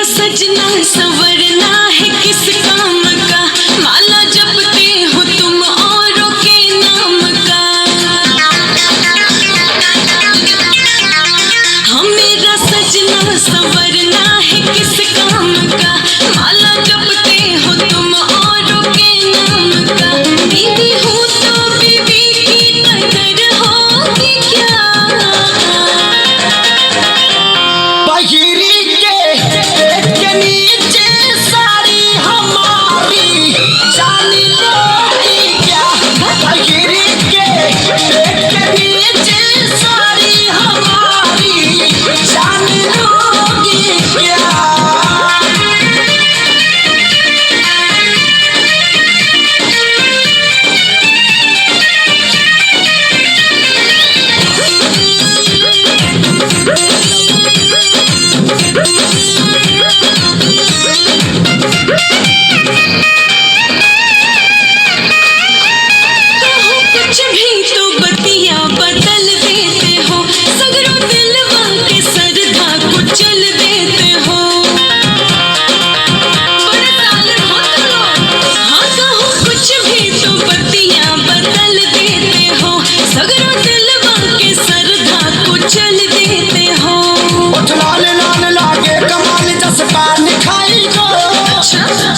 सजना संवरना है किस काम का, माला जपते हो तुम औरों के नाम का। हाँ मेरा सजना संवरना है किस काम का, माला जपते हो तुम औरों के नाम का। बीवी हूँ तो बीवी की कदर होगी क्या,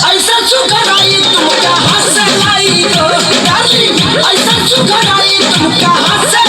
ऐसा सुखराई तुम कहाँ से लाई गो डार्लिंग, ऐसा सुखराई तुम कहाँ से